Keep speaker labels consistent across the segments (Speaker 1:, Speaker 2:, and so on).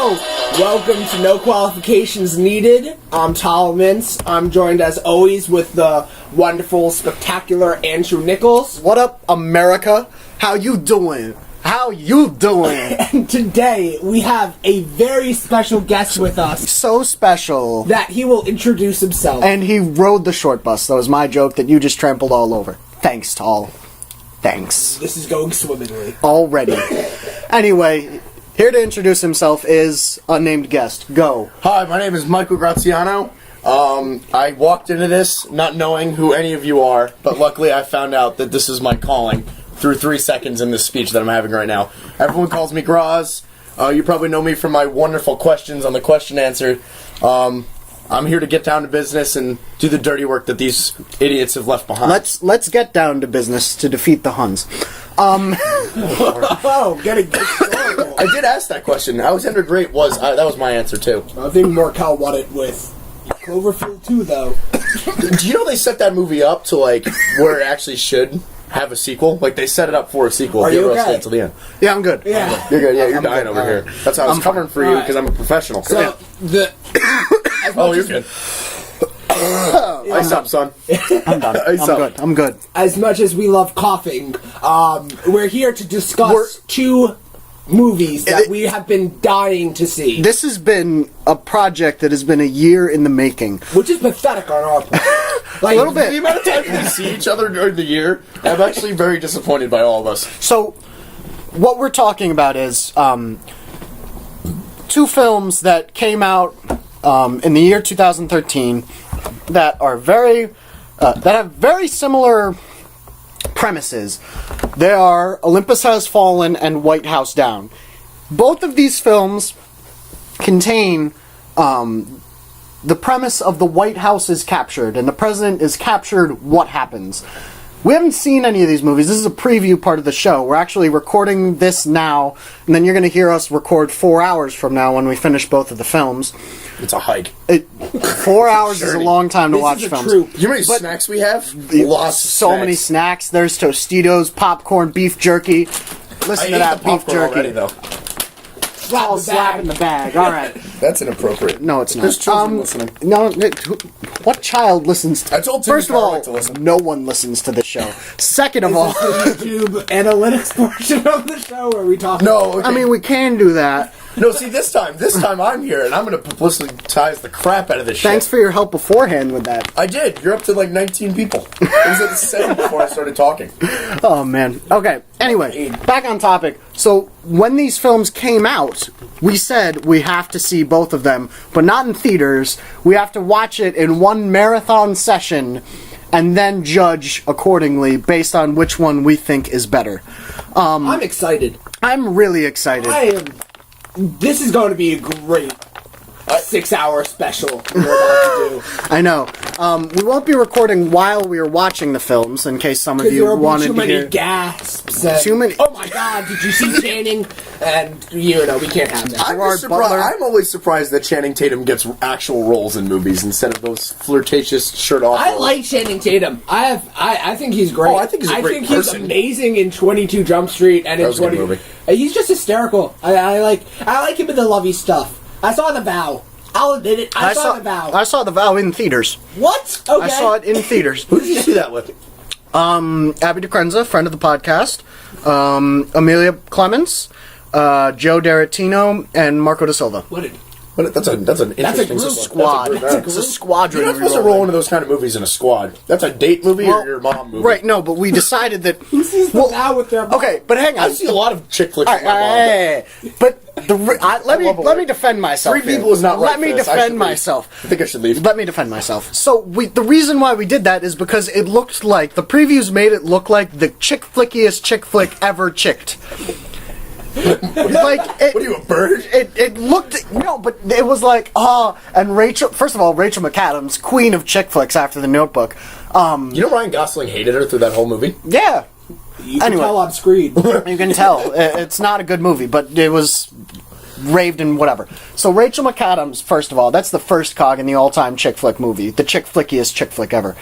Speaker 1: Hello! Welcome to No Qualifications Needed. I'm Tal and Andrew. I'm joined as always with the wonderful, spectacular Andrew Nichols.
Speaker 2: What up, America? How you doing? How you doing?
Speaker 1: And today we have a very special guest with us
Speaker 2: So special.
Speaker 1: that he will introduce himself.
Speaker 2: And he rode the short bus. That was my joke that you just trampled all over. Thanks, Tal. Thanks.
Speaker 1: This is going swimmingly.
Speaker 2: Already. Anyway, here to introduce himself is unnamed guest. Go.
Speaker 3: Hi, my name is Michael Graziano. I walked into this not knowing who any of you are, but luckily I found out that this is my calling through 3 seconds in this speech that I'm having right now. Everyone calls me Graz. You probably know me from my wonderful questions on the question answer. I'm here to get down to business and do the dirty work that these idiots have left behind.
Speaker 2: Let's get down to business to defeat the Huns.
Speaker 1: Oh, getting historical.
Speaker 3: I did ask that question. Alexander Great was that was my answer too.
Speaker 1: I think Morkel won it with Cloverfield 2, though.
Speaker 3: Do you know they set that movie up to like where it actually should have a sequel? Like they set it up for a sequel.
Speaker 1: Are you
Speaker 3: Give us
Speaker 1: okay?
Speaker 3: Until the end.
Speaker 2: Yeah, I'm good.
Speaker 1: Yeah.
Speaker 3: You're good. Yeah, you're
Speaker 2: I'm
Speaker 3: dying
Speaker 2: good.
Speaker 3: over here. That's how I was covering for you because I'm a professional.
Speaker 1: So,
Speaker 3: Oh, you're good. Ice up, son.
Speaker 2: I'm done.
Speaker 3: Ice
Speaker 2: I'm
Speaker 3: up.
Speaker 2: good. I'm good.
Speaker 1: as much as we love coughing, we're here to discuss two movies that we have been dying to see.
Speaker 2: This has been a project that has been a year in the making.
Speaker 1: Which is pathetic on our part. Like,
Speaker 2: A little bit.
Speaker 3: The amount of times we see each other during the year, I'm actually very disappointed by all of us.
Speaker 2: So, what we're talking about is two films that came out in the year 2013 that are that have very similar premises. They are Olympus Has Fallen and White House Down. Both of these films contain the premise of the White House is captured and the president is captured. What happens? We haven't seen any of these movies. This is a preview part of the show. We're actually recording this now, and then you're going to hear us record 4 hours from now when we finish both of the films.
Speaker 3: It's a hike.
Speaker 2: 4 hours is a long time to
Speaker 1: this
Speaker 2: watch
Speaker 1: is a
Speaker 2: films.
Speaker 1: troop.
Speaker 3: You know how many snacks we have? Lots. Of
Speaker 2: So
Speaker 3: snacks.
Speaker 2: many snacks. There's Tostitos, popcorn, beef jerky. Listen
Speaker 3: I
Speaker 2: to
Speaker 3: ate
Speaker 2: that
Speaker 3: the
Speaker 2: beef
Speaker 3: popcorn
Speaker 2: jerky.
Speaker 3: already, though.
Speaker 2: All slap in the bag. All right.
Speaker 3: That's inappropriate.
Speaker 2: No, it's not.
Speaker 3: There's children listening.
Speaker 2: No, what child listens to...
Speaker 3: I told Timmy
Speaker 2: First of all,
Speaker 3: Garlic to listen.
Speaker 2: no one listens to this show. Second of all...
Speaker 1: This is the YouTube analytics portion of the show where we talk.
Speaker 3: No, okay.
Speaker 2: I mean, we can do that.
Speaker 3: No, see, this time I'm here, and I'm going to publicitize the crap out of this
Speaker 2: Thanks
Speaker 3: shit.
Speaker 2: for your help beforehand with that.
Speaker 3: I did. You're up to like 19 people. It was at 7 before I started talking.
Speaker 2: Oh, man. Okay, anyway, back on topic. So, when these films came out, we said we have to see both of them, but not in theaters. We have to watch it in one marathon session and then judge accordingly based on which one we think is better.
Speaker 1: I'm excited.
Speaker 2: I'm really excited.
Speaker 1: This is going to be a great 6-hour special we're about to do.
Speaker 2: I know. We won't be recording while we are watching the films, in case some of
Speaker 1: Because
Speaker 2: you
Speaker 1: there will
Speaker 2: wanted
Speaker 1: be too
Speaker 2: to
Speaker 1: many
Speaker 2: hear.
Speaker 1: gasps. And,
Speaker 2: Too many-
Speaker 1: Oh my god, did you see Channing? And, you know, we can't have that.
Speaker 3: I'm always surprised that Channing Tatum gets actual roles in movies instead of those flirtatious shirt off.
Speaker 1: I
Speaker 3: roles.
Speaker 1: like Channing Tatum. I think he's great.
Speaker 3: Oh, I think he's a great person.
Speaker 1: He's amazing in 22 Jump Street and in
Speaker 3: That was a good
Speaker 1: 20.
Speaker 3: movie.
Speaker 1: He's just hysterical. I like him in the lovey stuff. I saw The Vow. I'll admit it. I saw The Vow.
Speaker 2: I saw The Vow in theaters.
Speaker 1: What? Okay.
Speaker 2: I saw it in theaters.
Speaker 3: Who did you see that with?
Speaker 2: Abby DeCrenza, friend of the podcast, Amelia Clements, Joe D'Aretino, and Marco da Silva.
Speaker 3: That's an interesting
Speaker 1: group.
Speaker 2: Squad.
Speaker 3: That's a group.
Speaker 2: It's a squadron.
Speaker 3: You're not supposed to roll into those kind of movies in a squad. That's a date movie or your mom movie.
Speaker 2: Right, no, but we decided that...
Speaker 1: Who sees The Vow with their mom?
Speaker 2: Okay, but hang on.
Speaker 3: I see a lot of chick flicks
Speaker 2: All
Speaker 3: with my mom.
Speaker 2: right, but let me defend myself.
Speaker 3: 3 people is not right
Speaker 2: Let me
Speaker 3: for this. I should
Speaker 2: defend
Speaker 3: leave.
Speaker 2: myself.
Speaker 3: I think I should leave.
Speaker 2: Let me defend myself. So the reason why we did that is because it looked like the previews made it look like the chick flickiest chick flick ever chicked. Like
Speaker 3: What are you, a bird?
Speaker 2: It looked but it was like and Rachel. First of all, Rachel McAdams, queen of chick flicks after The Notebook.
Speaker 3: You know Ryan Gosling hated her through that whole movie?
Speaker 2: Yeah,
Speaker 1: You can
Speaker 2: Anyway.
Speaker 1: tell on screen.
Speaker 2: you can tell it's not a good movie, but it was raved and whatever. So Rachel McAdams, first of all, that's the first cog in the all-time chick flick movie, the chick flickiest chick flick ever.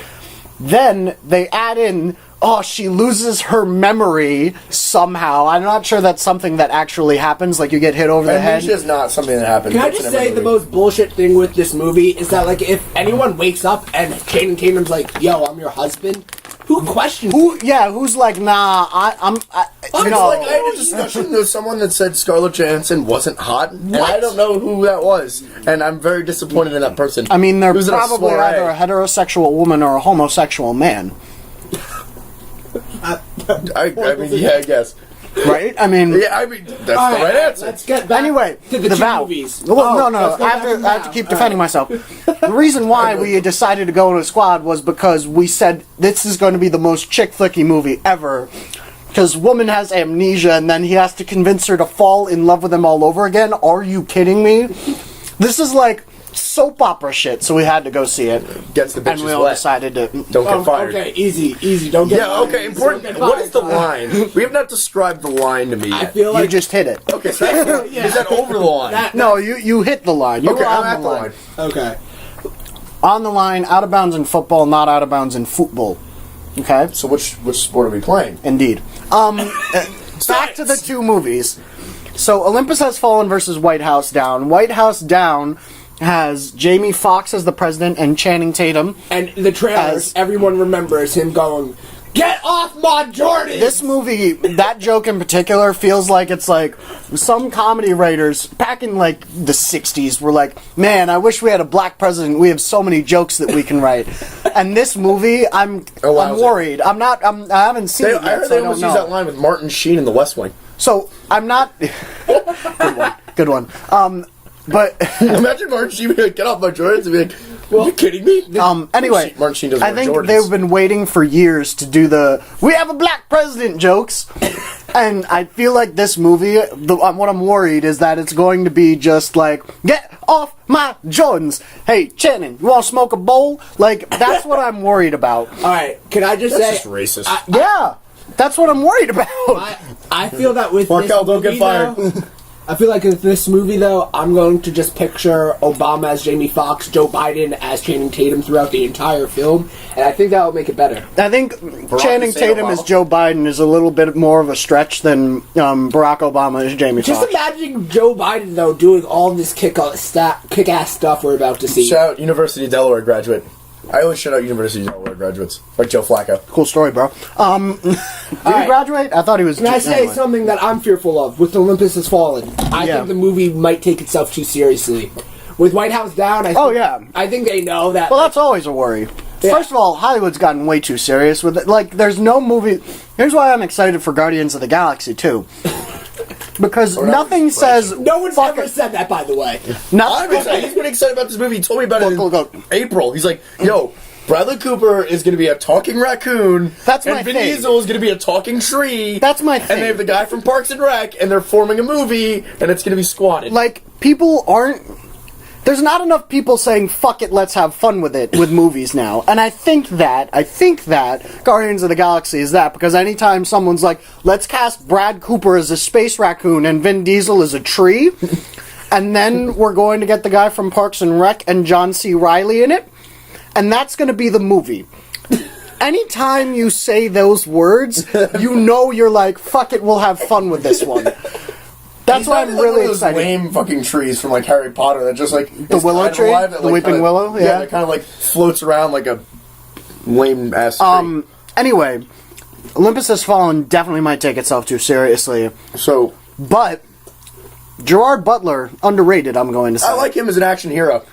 Speaker 2: Then they add in she loses her memory somehow. I'm not sure that's something that actually happens, like you get hit over the head.
Speaker 3: Amnesia is not something that happens.
Speaker 1: Can I
Speaker 3: It's
Speaker 1: just
Speaker 3: in every
Speaker 1: say the
Speaker 3: movie.
Speaker 1: most bullshit thing with this movie is that, like, if anyone wakes up and Channing Tatum's like, "Yo, I'm your husband," who questions?
Speaker 2: Who's like, nah, I'm
Speaker 3: It's
Speaker 2: you know,
Speaker 3: like I had a discussion with someone that said Scarlett Johansson wasn't hot, and I don't know who that was, and I'm very disappointed in that person.
Speaker 2: I mean, they're
Speaker 3: Who's in a
Speaker 2: probably
Speaker 3: soiree.
Speaker 2: either a heterosexual woman or a homosexual man,
Speaker 3: I mean, yeah, I guess.
Speaker 2: right? I mean,
Speaker 3: Yeah, I mean, that's the right answer.
Speaker 1: Let's get back
Speaker 2: anyway,
Speaker 1: to the two
Speaker 2: vow.
Speaker 1: movies.
Speaker 2: Well, no,
Speaker 1: let's go
Speaker 2: I
Speaker 1: back
Speaker 2: have
Speaker 1: the
Speaker 2: to
Speaker 1: vow.
Speaker 2: keep defending myself. The reason why we decided to go to a squad was because we said this is going to be the most chick flicky movie ever. Because woman has amnesia, and then he has to convince her to fall in love with him all over again. Are you kidding me? This is like soap opera shit, so we had to go see it.
Speaker 3: Gets the
Speaker 2: And
Speaker 3: bitches
Speaker 2: we all
Speaker 3: wet.
Speaker 2: decided to.
Speaker 3: Don't get fired.
Speaker 1: Okay, easy. Don't get.
Speaker 3: Yeah, okay, important.
Speaker 1: Don't get
Speaker 3: What is the
Speaker 1: fired.
Speaker 3: line? We have not described the line to me
Speaker 1: I
Speaker 3: yet.
Speaker 1: feel
Speaker 2: You
Speaker 1: like
Speaker 2: just hit it.
Speaker 3: Okay, so that's, is that over the line?
Speaker 1: that.
Speaker 2: No, you hit the line. You
Speaker 3: Okay,
Speaker 2: were
Speaker 3: I'm
Speaker 2: on
Speaker 3: at
Speaker 2: the
Speaker 3: the
Speaker 2: line.
Speaker 3: line.
Speaker 1: Okay.
Speaker 2: On the line, out of bounds in football, not out of bounds in football. Okay?
Speaker 3: So which sport are we playing?
Speaker 2: Indeed. Back to the two movies. So Olympus Has Fallen versus White House Down. White House Down has Jamie Foxx as the president and Channing Tatum.
Speaker 1: And the trailers,
Speaker 2: As-
Speaker 1: everyone remembers him going, "Get off my Jordan!"
Speaker 2: This movie, that joke in particular, feels like it's like some comedy writers back in like the 60s were like, man, I wish we had a black president. We have so many jokes that we can write. And this movie, I'm worried. I haven't seen it
Speaker 3: I
Speaker 2: yet,
Speaker 3: heard
Speaker 2: so
Speaker 3: they
Speaker 2: I don't
Speaker 3: almost
Speaker 2: know.
Speaker 3: use that line with Martin Sheen in The West Wing.
Speaker 2: So I'm not. Good one. But
Speaker 3: Imagine Martin Sheen being like, "Get off my Jordans," and be like, "Are you kidding me?"
Speaker 2: anyway,
Speaker 3: Martin Sheen doesn't
Speaker 2: I
Speaker 3: wear
Speaker 2: think
Speaker 3: Jordans.
Speaker 2: they've been waiting for years to do the "we have a black president" jokes, and I feel like this movie. What I'm worried is that it's going to be just like, "Get off my Jordans." Hey, Channing, you want to smoke a bowl? Like that's what I'm worried about.
Speaker 1: All right, can I just
Speaker 3: That's
Speaker 1: say?
Speaker 3: just racist.
Speaker 2: Yeah, that's what I'm worried about.
Speaker 1: I feel that with
Speaker 3: Markel,
Speaker 1: this
Speaker 3: don't get
Speaker 1: movie,
Speaker 3: fired.
Speaker 1: though, I feel like with this movie, though, I'm going to just picture Obama as Jamie Foxx, Joe Biden as Channing Tatum throughout the entire film, and I think that will make it better.
Speaker 2: I think Channing
Speaker 3: Hussein
Speaker 2: Tatum
Speaker 3: Obama.
Speaker 2: as Joe Biden is a little bit more of a stretch than Barack Obama as Jamie
Speaker 1: Just
Speaker 2: Foxx.
Speaker 1: imagine Joe Biden, though, doing all this kick-ass stuff we're about to see.
Speaker 3: Shout out University of Delaware graduate. I always shout out University of Delaware graduates, like Joe Flacco.
Speaker 2: Cool story, bro. Did he
Speaker 1: right.
Speaker 2: graduate? I thought he was.
Speaker 1: Can I say
Speaker 2: anyway.
Speaker 1: something that I'm fearful of? With Olympus Has Fallen, I
Speaker 2: Yeah.
Speaker 1: think the movie might take itself too seriously. With White House Down, I think they know that.
Speaker 2: Well, that's always a worry.
Speaker 1: Yeah.
Speaker 2: First of all, Hollywood's gotten way too serious with it. Like, there's no movie. Here's why I'm excited for Guardians of the Galaxy too. Because nothing says
Speaker 1: no one's
Speaker 2: fucking-
Speaker 1: ever said that, by the way.
Speaker 3: I'm excited. He's been excited about this movie. He told me about it in
Speaker 2: Look.
Speaker 3: April. He's like, "Yo, Bradley Cooper is going to be a talking raccoon.
Speaker 2: That's my
Speaker 3: and Vin
Speaker 2: thing.
Speaker 3: Diesel is going to be a talking tree.
Speaker 2: That's my
Speaker 3: And
Speaker 2: thing.
Speaker 3: they have the guy from Parks and Rec, and they're forming a movie, and it's going to be squatted.
Speaker 2: Like, people aren't. There's not enough people saying "fuck it, let's have fun with it" with movies now, and I think that Guardians of the Galaxy is that, because anytime someone's like, "Let's cast Brad Cooper as a space raccoon and Vin Diesel as a tree," and then we're going to get the guy from Parks and Rec and John C. Reilly in it, and that's going to be the movie. Anytime you say those words, you know you're like, "Fuck it, we'll have fun with this one." That's
Speaker 3: He's
Speaker 2: why
Speaker 3: not
Speaker 2: I'm
Speaker 3: like
Speaker 2: really
Speaker 3: one of those
Speaker 2: excited.
Speaker 3: lame fucking trees from like Harry Potter that just like
Speaker 2: The
Speaker 3: is
Speaker 2: willow
Speaker 3: kind of
Speaker 2: tree?
Speaker 3: alive, that,
Speaker 2: The weeping
Speaker 3: kinda-
Speaker 2: willow?
Speaker 3: Yeah,
Speaker 2: Yeah.
Speaker 3: that kind of like floats around like a lame ass tree.
Speaker 2: Anyway, Olympus Has Fallen definitely might take itself too seriously,
Speaker 3: So
Speaker 2: but Gerard Butler, underrated, I'm going to say.
Speaker 3: I like him as an action hero.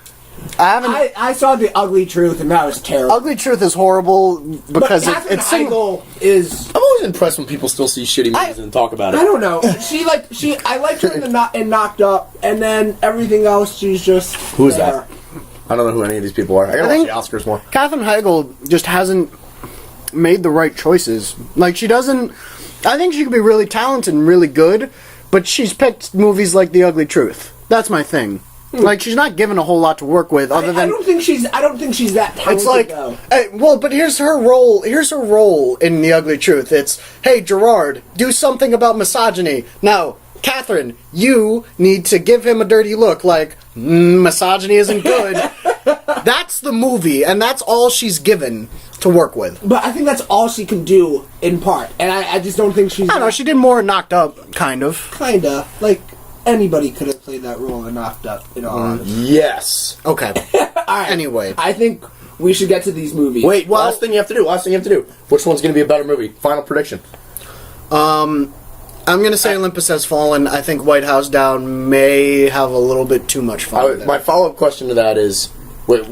Speaker 2: I haven't.
Speaker 1: I saw The Ugly Truth, and that was terrible.
Speaker 2: Ugly Truth is horrible because
Speaker 1: but Katherine
Speaker 2: it's
Speaker 1: Heigl is.
Speaker 3: I'm always impressed when people still see shitty movies and talk about it.
Speaker 1: I don't know. I liked her in Knocked Up, and then everything else, she's just.
Speaker 3: Who is
Speaker 1: there.
Speaker 3: that? I don't know who any of these people are. I gotta
Speaker 2: think-
Speaker 3: watch the Oscars more.
Speaker 2: Katherine Heigl just hasn't made the right choices. Like, she doesn't. I think she could be really talented and really good, but she's picked movies like The Ugly Truth. That's my thing. Like, she's not given a whole lot to work with other
Speaker 1: I
Speaker 2: than.
Speaker 1: don't think she's that talented.
Speaker 2: It's like,
Speaker 1: though.
Speaker 2: well, but here's her role. Here's her role in The Ugly Truth. It's, hey, Gerard, do something about misogyny. Now, Catherine, you need to give him a dirty look. Like, misogyny isn't good. That's the movie, and that's all she's given. to work with.
Speaker 1: But I think that's all she can do in part, and I just don't think she's.
Speaker 2: I don't know. She did more Knocked Up, kind of.
Speaker 1: Kinda like anybody could have played that role and Knocked Up. In all honesty.
Speaker 3: Yes.
Speaker 2: Okay.
Speaker 1: All right.
Speaker 2: Anyway.
Speaker 1: I think we should get to these movies.
Speaker 3: Wait, last thing you have to do. Which one's going to be a better movie? Final prediction.
Speaker 2: I'm going to say Olympus Has Fallen. I think White House Down may have a little bit too much fun with it.
Speaker 3: My follow-up question to that is,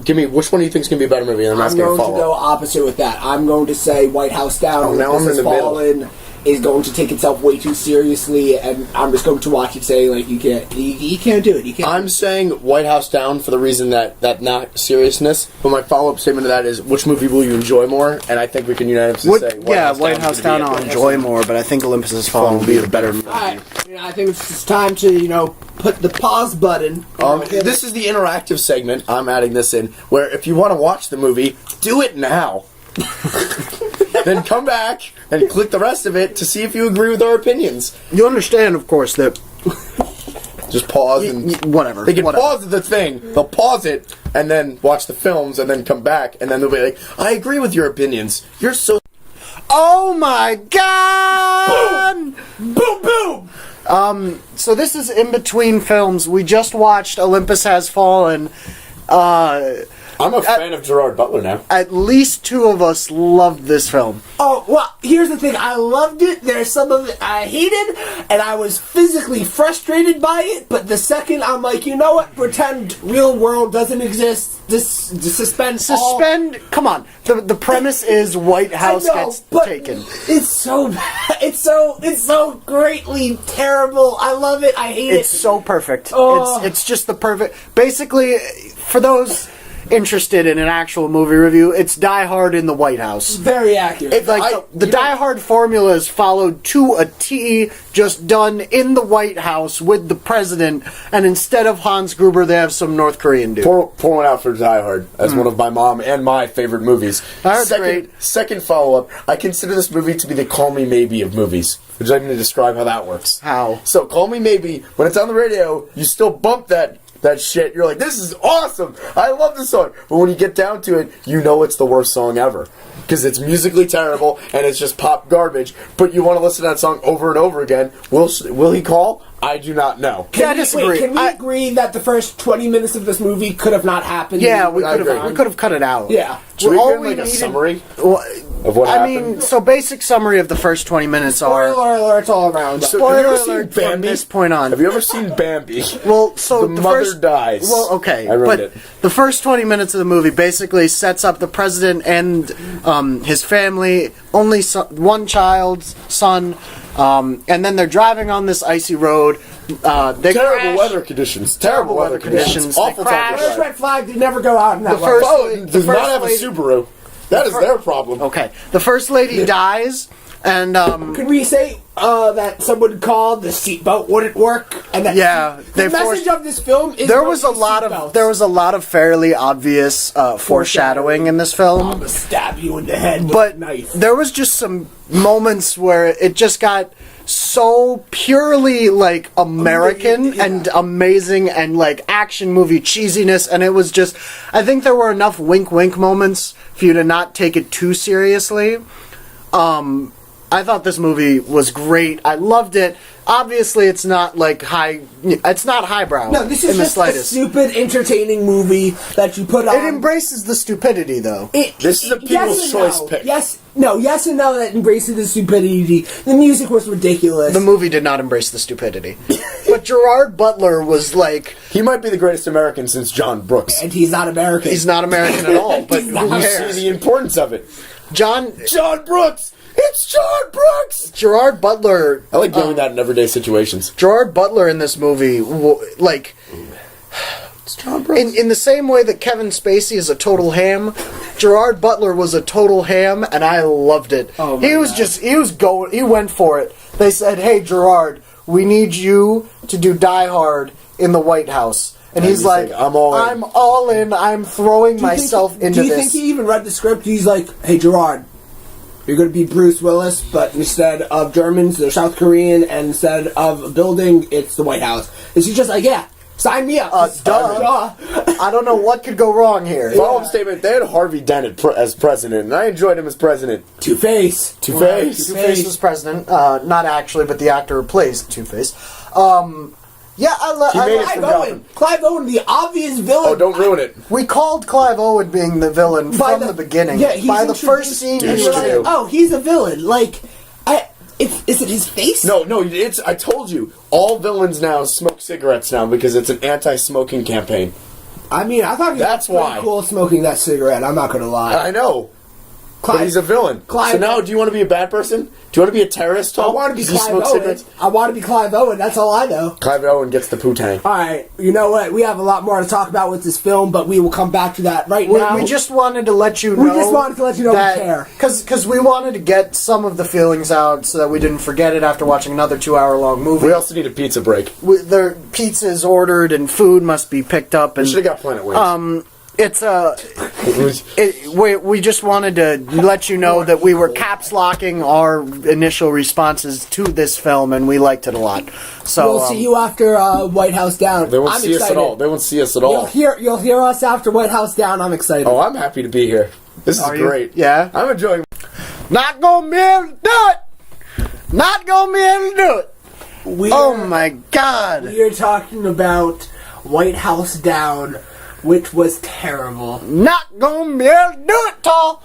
Speaker 3: give me which one do you think is going to be a better movie? And I'm
Speaker 1: I'm
Speaker 3: going
Speaker 1: going to go opposite with that. I'm going to say White House Down.
Speaker 3: Now I'm in the middle.
Speaker 1: Fallen is going to take itself way too seriously, and I'm just going to watch it say like you can't do it. You can't.
Speaker 3: I'm saying White House Down for the reason that not seriousness. But my follow-up statement to that is, which movie will you enjoy more? And I think we can unanimously say
Speaker 2: White House Down I'll enjoy more, but I think Olympus Has Fallen will be a better movie.
Speaker 1: Alright, I think it's time to put the pause button.
Speaker 3: This is the interactive segment. I'm adding this in, where if you want to watch the movie, do it now. Then come back and click the rest of it to see if you agree with our opinions.
Speaker 2: You understand, of course, that
Speaker 3: Just pause and
Speaker 2: whatever.
Speaker 3: They can pause the thing. They'll pause it and then watch the films and then come back and then they'll be like, "I agree with your opinions. You're so."
Speaker 2: Oh my god!
Speaker 1: Boom, boom.
Speaker 2: So this is in between films. We just watched Olympus Has Fallen.
Speaker 3: I'm a fan of Gerard Butler now.
Speaker 2: At least two of us loved this film.
Speaker 1: Oh, well, here's the thing. I loved it. There's some of it I hated, and I was physically frustrated by it, but the second I'm like, you know what? Pretend real world doesn't exist. Suspend.
Speaker 2: Come on. The premise is White House gets taken.
Speaker 1: It's so bad. It's so greatly terrible. I love it. I hate it.
Speaker 2: It's so perfect.
Speaker 1: Oh.
Speaker 2: It's just the perfect... Basically, for those interested in an actual movie review, it's Die Hard in the White House.
Speaker 1: Very accurate.
Speaker 2: The Die Hard formula is followed to a T, just done in the White House with the president, and instead of Hans Gruber, they have some North Korean dude.
Speaker 3: Pour one out for Die Hard as one of my mom and my favorite movies.
Speaker 2: Great.
Speaker 3: Second follow-up, I consider this movie to be the Call Me Maybe of movies. Would you like me to describe how that works?
Speaker 2: How?
Speaker 3: So, Call Me Maybe, when it's on the radio, you still bump that shit. You're like, this is awesome! I love this song! But when you get down to it, you know it's the worst song ever. Because it's musically terrible, and it's just pop garbage, but you want to listen to that song over and over again. Will he call? I do not know.
Speaker 2: I disagree.
Speaker 1: Can we agree that the first 20 minutes of this movie could have not happened?
Speaker 2: Yeah, we could have cut it out.
Speaker 1: Yeah.
Speaker 3: Should we get a summary of what happened?
Speaker 2: So basic summary of the first 20 minutes are...
Speaker 1: Spoiler alerts all around.
Speaker 2: Spoiler alert from this point on.
Speaker 3: Have you ever seen Bambi?
Speaker 2: Well, so
Speaker 3: the mother dies.
Speaker 2: Well, okay,
Speaker 3: I wrote it.
Speaker 2: The first 20 minutes of the movie basically sets up the president and his family, only one child's son, and then they're driving on this icy road.
Speaker 3: Terrible weather conditions. Awful time to
Speaker 1: First
Speaker 3: drive.
Speaker 1: red flag did never go out in that
Speaker 3: Does not have a Subaru. That is their problem.
Speaker 2: Okay, the first lady dies, and
Speaker 1: Could we say that someone called the seatbelt wouldn't work? And that the message of this film is
Speaker 2: there was a lot of fairly obvious foreshadowing in this film.
Speaker 1: I'm gonna stab you in the head with
Speaker 2: But
Speaker 1: a knife.
Speaker 2: there was just some moments where it just got so purely like American and amazing and like action movie cheesiness, and it was just, I think there were enough wink moments for you to not take it too seriously. I thought this movie was great. I loved it. Obviously, it's not like it's not highbrow.
Speaker 1: No, this is just a stupid, entertaining movie that you put on.
Speaker 2: It embraces the stupidity, though.
Speaker 3: This is a People's Choice pick.
Speaker 1: Yes and no that embraces the stupidity. The music was ridiculous.
Speaker 2: The movie did not embrace the stupidity. But Gerard Butler was like...
Speaker 3: He might be the greatest American since John Brooks.
Speaker 1: And he's not American.
Speaker 2: He's not American at all, but who
Speaker 3: You
Speaker 2: cares?
Speaker 3: see the importance of it.
Speaker 2: John
Speaker 3: Brooks! It's John Brooks!
Speaker 2: Gerard Butler...
Speaker 3: I like doing that in everyday situations.
Speaker 2: Gerard Butler in this movie, like...
Speaker 3: It's John Brooks.
Speaker 2: In the same way that Kevin Spacey is a total ham, Gerard Butler was a total ham, and I loved it.
Speaker 1: Oh
Speaker 2: he went for it. They said, "Hey, Gerard, we need you to do Die Hard in the White House." And he's like,
Speaker 3: I'm all in.
Speaker 2: I'm throwing myself into this.
Speaker 1: Do you think he even read the script? He's like, "Hey, Gerard, you're going to be Bruce Willis, but instead of Germans, they're South Korean, and instead of a building, it's the White House." Is he just like, "Yeah, sign me up"?
Speaker 2: Duh. I don't know what could go wrong here.
Speaker 3: Follow-up statement, they had Harvey Dent as president, and I enjoyed him as president.
Speaker 1: Two-Face.
Speaker 3: Two-Face.
Speaker 2: Two-Face was president. Not actually, but the actor who plays Two-Face. Yeah,
Speaker 3: He made it
Speaker 1: Clive
Speaker 3: from
Speaker 1: Owen.
Speaker 3: Gotham.
Speaker 1: Clive Owen, the obvious villain.
Speaker 3: Oh, don't ruin it.
Speaker 2: We called Clive Owen being the villain from the beginning.
Speaker 1: Yeah, he's
Speaker 2: by the first scene,
Speaker 3: Dude,
Speaker 2: we
Speaker 1: you're
Speaker 2: were
Speaker 3: true.
Speaker 1: like, oh, he's a villain. Like, is it his face?
Speaker 3: No, it's. I told you, all villains now smoke cigarettes now because it's an anti-smoking campaign.
Speaker 1: I mean, I thought he
Speaker 3: That's
Speaker 1: was pretty
Speaker 3: why.
Speaker 1: cool smoking that cigarette. I'm not gonna lie.
Speaker 3: I know. But he's a villain.
Speaker 1: Clive-
Speaker 3: So now, do you want to be a bad person? Do you want to be a terrorist, Tom?
Speaker 1: I want to be
Speaker 3: 'Cause you
Speaker 1: Clive
Speaker 3: smoke
Speaker 1: Owen.
Speaker 3: cigarettes?
Speaker 1: I want to be Clive Owen. That's all I know.
Speaker 3: Clive Owen gets the poo-tang.
Speaker 1: All right, you know what? We have a lot more to talk about with this film, but we will come back to that right
Speaker 2: We,
Speaker 1: now.
Speaker 2: we just wanted to let you know.
Speaker 1: We just wanted to let you know we care.
Speaker 2: Because we wanted to get some of the feelings out so that we didn't forget it after watching another 2-hour-long movie.
Speaker 3: We also need a pizza break.
Speaker 2: The pizza is ordered and food must be picked up.
Speaker 3: We
Speaker 2: And
Speaker 3: should have got Planet Wings.
Speaker 2: it's we just wanted to let you know that we were caps locking our initial responses to this film, and we liked it a lot. So
Speaker 1: We'll see you after White House Down.
Speaker 3: They won't
Speaker 1: I'm
Speaker 3: see
Speaker 1: excited.
Speaker 3: us at all. They won't see us at all.
Speaker 1: You'll hear us after White House Down. I'm excited.
Speaker 3: Oh, I'm happy to be here. This is
Speaker 2: Are you?
Speaker 3: great.
Speaker 2: Yeah?
Speaker 3: I'm enjoying.
Speaker 2: Not gonna be able to do it. Not gonna be able to do it. Oh my God!
Speaker 1: We are talking about White House Down, which was terrible.
Speaker 2: Not gonna be able to do it, Tall.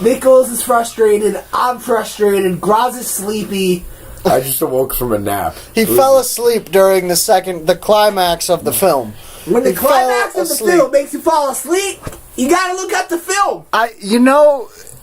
Speaker 1: Nichols is frustrated. I'm frustrated. Graz is sleepy.
Speaker 3: I just awoke from a nap.
Speaker 2: He fell asleep during the climax of the film.
Speaker 1: When the
Speaker 2: He
Speaker 1: climax
Speaker 2: fell
Speaker 1: of the
Speaker 2: asleep.
Speaker 1: film makes you fall asleep, you gotta look at the film.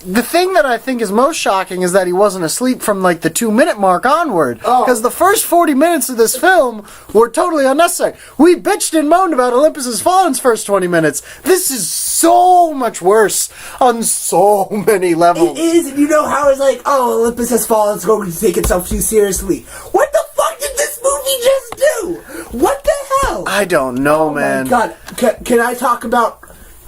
Speaker 2: The thing that I think is most shocking is that he wasn't asleep from like the 2-minute mark onward.
Speaker 1: Oh.
Speaker 2: Because the first 40 minutes of this film were totally unnecessary. We bitched and moaned about Olympus Has Fallen's first 20 minutes. This is so much worse on so many levels.
Speaker 1: It is, and you know how it's like, oh, Olympus Has Fallen, it's going to take itself too seriously. What the fuck did this movie just do? What the hell?
Speaker 2: I don't know, man.
Speaker 1: My God, can I talk about?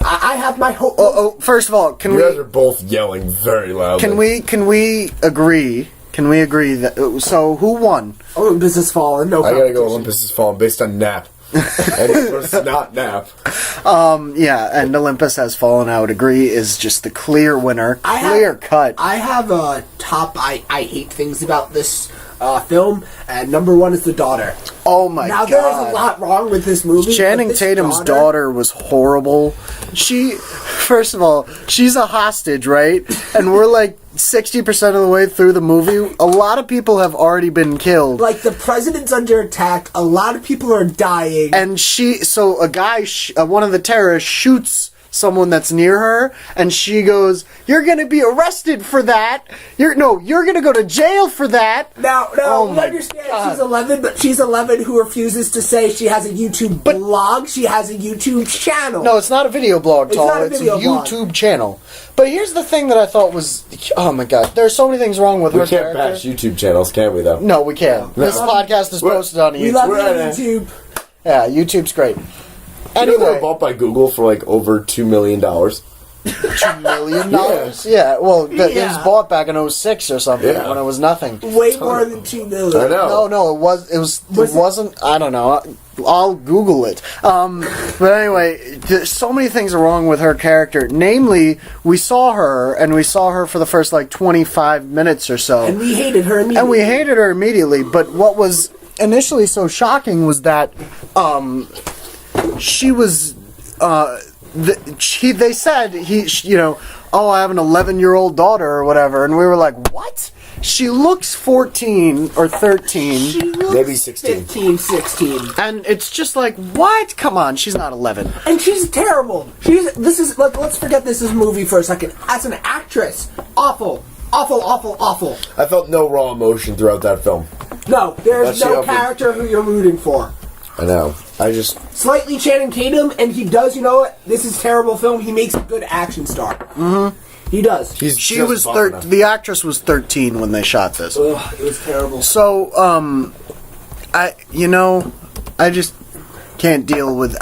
Speaker 1: I have my hope.
Speaker 2: First of all, can
Speaker 3: You
Speaker 2: we
Speaker 3: guys are both yelling very loudly.
Speaker 2: can we agree? Can we agree that so who won?
Speaker 1: Olympus Has Fallen. No,
Speaker 3: I gotta go.
Speaker 1: competition.
Speaker 3: Olympus Has Fallen based on nap. And it was not nap.
Speaker 2: Yeah, and Olympus Has Fallen, I would agree, is just the clear winner. Clear cut.
Speaker 1: I have a top. I hate things about this film, and number one is the daughter.
Speaker 2: Oh my
Speaker 1: Now
Speaker 2: God.
Speaker 1: there's a lot wrong with this movie.
Speaker 2: Channing
Speaker 1: but this
Speaker 2: Tatum's daughter was horrible. First of all, she's a hostage, right? And we're like 60% of the way through the movie. A lot of people have already been killed.
Speaker 1: Like, the president's under attack. A lot of people are dying.
Speaker 2: And so a guy, one of the terrorists shoots someone that's near her, and she goes, "You're gonna be arrested for that. You're gonna go to jail for that."
Speaker 1: Now,
Speaker 2: Oh
Speaker 1: we
Speaker 2: my
Speaker 1: understand
Speaker 2: God.
Speaker 1: she's 11, but she's 11 who refuses to say she has a YouTube blog. She has a YouTube channel.
Speaker 2: No, it's not a video blog,
Speaker 1: It's
Speaker 2: Tal.
Speaker 1: not a
Speaker 2: It's a
Speaker 1: video blog.
Speaker 2: YouTube channel. But here's the thing that I thought was, oh my God, there's so many things wrong with
Speaker 3: We
Speaker 2: her
Speaker 3: can't
Speaker 2: character.
Speaker 3: bash YouTube channels, can we, though?
Speaker 2: No, we can't.
Speaker 3: No.
Speaker 2: This podcast is posted on
Speaker 1: we
Speaker 2: YouTube.
Speaker 1: love you
Speaker 3: We're
Speaker 1: on
Speaker 3: at
Speaker 1: YouTube.
Speaker 2: Yeah, YouTube's great.
Speaker 3: You know they were
Speaker 2: Anyway,
Speaker 3: bought by Google for like over $2 million.
Speaker 2: $2 million. Yeah, well, it was
Speaker 1: Yeah.
Speaker 2: bought back in 06 or something
Speaker 3: Yeah.
Speaker 2: when it was nothing.
Speaker 1: Way more than 2 million.
Speaker 3: I know.
Speaker 2: No, it wasn't. I don't know. I'll Google it. But anyway, there's so many things wrong with her character. Namely, we saw her for the first like 25 minutes or so,
Speaker 1: And we hated her immediately.
Speaker 2: But what was initially so shocking was that she was. They said oh, I have an 11-year-old daughter or whatever, and we were like, what? She looks 14 or 13.
Speaker 1: She looks
Speaker 3: Maybe 16.
Speaker 1: 15, 16.
Speaker 2: And it's just like, what? Come on, she's not 11.
Speaker 1: And she's terrible. Let's forget this is a movie for a second. As an actress, awful. Awful.
Speaker 3: I felt no raw emotion throughout that film.
Speaker 1: No, there's
Speaker 3: That's
Speaker 1: no
Speaker 3: the
Speaker 1: character who you're rooting for.
Speaker 3: I know. I just...
Speaker 1: Slightly Channing Tatum, and he does, you know what? This is a terrible film. He makes a good action star. Mm-hmm. He does.
Speaker 2: She was the actress was 13 when they shot this.
Speaker 1: Ugh, it was terrible.
Speaker 2: So, I just can't deal with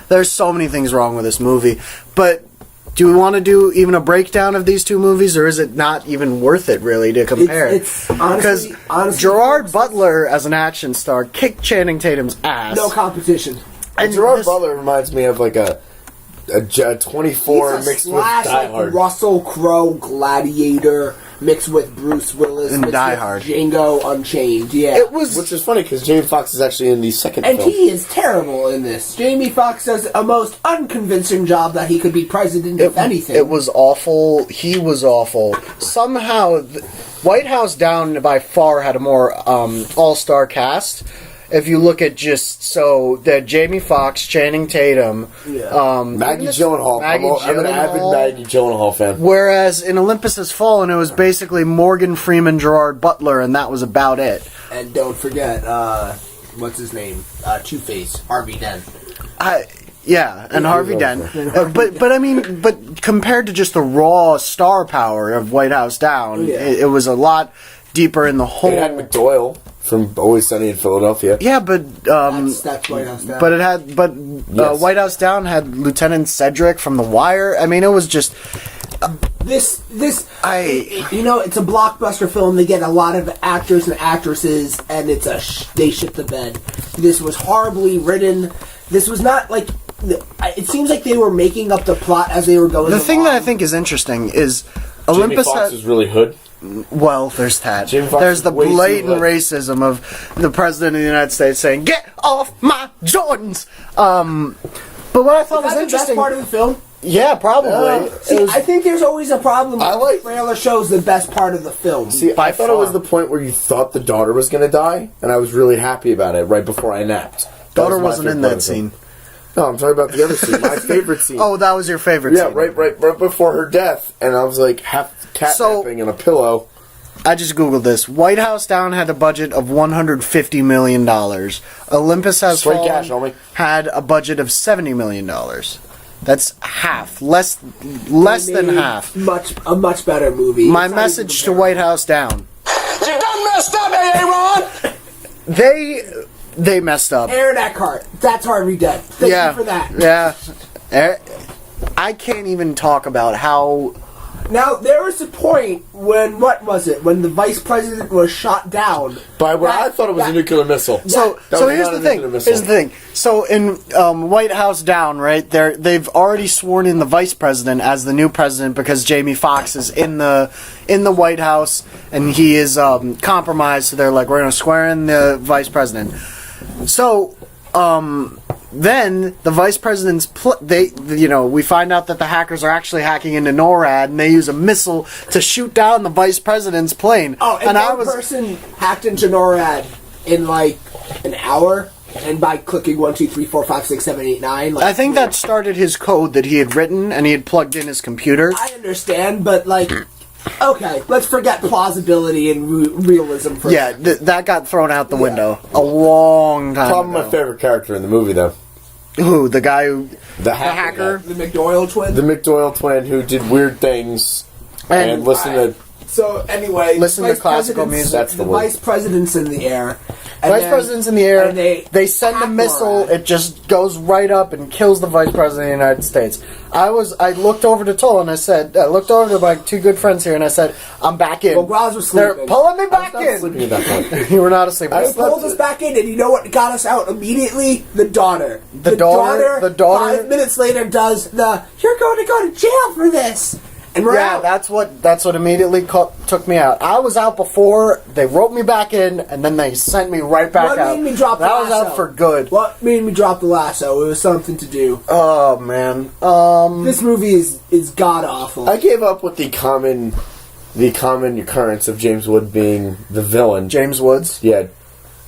Speaker 2: there's so many things wrong with this movie. But do we want to do even a breakdown of these two movies, or is it not even worth it really to compare?
Speaker 1: It's
Speaker 2: because
Speaker 1: honestly,
Speaker 2: Gerard Butler as an action star kicked Channing Tatum's ass.
Speaker 1: no competition.
Speaker 2: And
Speaker 3: Gerard
Speaker 2: this-
Speaker 3: Butler reminds me of like a 24
Speaker 1: He's a
Speaker 3: mixed with
Speaker 1: slash,
Speaker 3: Die
Speaker 1: like
Speaker 3: Hard.
Speaker 1: Russell Crowe, Gladiator, mixed with Bruce Willis,
Speaker 2: And
Speaker 1: mixed
Speaker 2: Die
Speaker 1: with
Speaker 2: Hard.
Speaker 1: Django Unchained. Yeah,
Speaker 2: It was
Speaker 3: Which is funny because Jamie Foxx is actually in the second
Speaker 1: and
Speaker 3: film.
Speaker 1: he is terrible in this. Jamie Foxx does a most unconvincing job that he could be president if anything.
Speaker 2: It was awful. He was awful. Somehow, White House Down by far had a more all-star cast. If you look at the Jamie Foxx, Channing Tatum,
Speaker 3: Maggie Gyllenhaal.
Speaker 2: Maggie
Speaker 3: I'm an avid
Speaker 2: Gyllenhaal.
Speaker 3: Maggie Gyllenhaal fan.
Speaker 2: Whereas in Olympus Has Fallen, it was basically Morgan Freeman, Gerard Butler, and that was about it.
Speaker 1: And don't forget, what's his name? Two-Face, Harvey Dent.
Speaker 2: And Harvey Dent. But compared to just the raw star power of White House Down, it was a lot deeper in the whole.
Speaker 3: It had McDoyle from Always Sunny in Philadelphia.
Speaker 2: Yeah, but
Speaker 1: That's White House Down.
Speaker 2: but it had
Speaker 3: Yes.
Speaker 2: White House Down had Lieutenant Cedric from The Wire. I mean, it was just
Speaker 1: it's a blockbuster film. They get a lot of actors and actresses, and it's they shit the bed. This was horribly written. This was not like. It seems like they were making up the plot as they were going.
Speaker 2: the thing that I
Speaker 1: along.
Speaker 2: think is interesting is
Speaker 3: Jamie
Speaker 2: Olympus
Speaker 3: Foxx
Speaker 2: has.
Speaker 3: is really hood.
Speaker 2: Well, there's that.
Speaker 3: Jamie Foxx
Speaker 2: There's
Speaker 3: is
Speaker 2: the
Speaker 3: way too
Speaker 2: blatant
Speaker 3: good.
Speaker 2: racism of the president of the United States saying, "Get off my Jordans." But what I thought was
Speaker 1: Is that the best
Speaker 2: interesting.
Speaker 1: part of the film?
Speaker 2: Yeah, probably.
Speaker 1: See,
Speaker 2: It was-
Speaker 1: I think there's always a problem.
Speaker 3: I like-
Speaker 1: the trailer shows the best part of the film.
Speaker 3: See,
Speaker 2: By
Speaker 3: I thought it was
Speaker 2: far.
Speaker 3: the point where you thought the daughter was going to die, and I was really happy about it right before I napped. That
Speaker 2: Daughter
Speaker 3: was my
Speaker 2: wasn't in
Speaker 3: favorite part
Speaker 2: that
Speaker 3: of the film.
Speaker 2: scene.
Speaker 3: No, I'm talking about the other scene. My favorite scene.
Speaker 2: Oh, that was your favorite
Speaker 3: yeah,
Speaker 2: scene.
Speaker 3: right before her death, and I was like half catnapping in a pillow.
Speaker 2: I just googled this. White House Down had a budget of $150 million. Olympus Has
Speaker 3: Straight
Speaker 2: Fallen
Speaker 3: cash, homie.
Speaker 2: had a budget of $70 million. That's half, less than
Speaker 1: Made
Speaker 2: half.
Speaker 1: A much better movie.
Speaker 2: My
Speaker 1: It's not
Speaker 2: message to
Speaker 1: even
Speaker 2: White House Down:
Speaker 3: You done messed up, Aaron!
Speaker 2: they messed up.
Speaker 1: Aaron Eckhart. That's Harvey Dent. Thank you for that.
Speaker 2: Yeah. I can't even talk about how.
Speaker 1: Now, there was a point when, when the vice president was shot down.
Speaker 3: By what I thought it was a nuclear missile.
Speaker 2: So
Speaker 3: That was
Speaker 2: here's
Speaker 3: not
Speaker 2: the
Speaker 3: a
Speaker 2: thing.
Speaker 3: nuclear missile.
Speaker 2: Here's the thing. So in White House Down, right? They've already sworn in the vice president as the new president because Jamie Foxx is in the White House and he is compromised. So they're like, we're going to swear in the vice president. So then the vice president's we find out that the hackers are actually hacking into NORAD and they use a missile to shoot down the vice president's plane.
Speaker 1: Oh, and one person hacked into NORAD in like an hour, and by clicking 1, 2, 3, 4, 5, 6, 7, 8, 9. Like,
Speaker 2: I think that started his code that he had written and he had plugged in his computer.
Speaker 1: I understand, but like, okay, let's forget plausibility and realism for
Speaker 2: Yeah, that got thrown out the window a long time
Speaker 3: Probably
Speaker 2: ago.
Speaker 3: my favorite character in the movie, though.
Speaker 2: Who? The guy who...
Speaker 3: The
Speaker 2: hacker?
Speaker 1: the McDoyle twin.
Speaker 3: The McDoyle twin who did weird things and listened to...
Speaker 1: So anyway,
Speaker 2: Listen to
Speaker 1: vice
Speaker 2: classical
Speaker 1: president's-
Speaker 2: music.
Speaker 3: That's the word.
Speaker 1: vice president's in the air. and
Speaker 2: Vice
Speaker 1: then-
Speaker 2: president's in the air.
Speaker 1: and
Speaker 2: They send a
Speaker 1: hack
Speaker 2: missile.
Speaker 1: NORAD.
Speaker 2: It just goes right up and kills the vice president of the United States. I looked over to Toll and I looked over to my two good friends here and I said, I'm back in.
Speaker 1: Well, Graz was
Speaker 2: They're
Speaker 1: sleeping.
Speaker 2: pulling me
Speaker 3: I
Speaker 2: back
Speaker 3: was not
Speaker 2: in.
Speaker 3: sleeping at that point.
Speaker 2: You were not asleep.
Speaker 1: They pulled us back in, and you know what got us out immediately? The daughter.
Speaker 2: The daughter-
Speaker 1: 5 minutes later does you're going to go to jail for this. And we're
Speaker 2: Yeah,
Speaker 1: out.
Speaker 2: that's what immediately took me out. I was out before, they roped me back in, and then they sent me right back
Speaker 1: What
Speaker 2: out.
Speaker 1: made me drop the
Speaker 2: I was
Speaker 1: lasso?
Speaker 2: out for good.
Speaker 1: What made me drop the lasso? It was something to do.
Speaker 2: Oh, man.
Speaker 1: This movie is god awful.
Speaker 3: I gave up with the common occurrence of James Wood being the villain.
Speaker 2: James Woods.
Speaker 3: Yeah.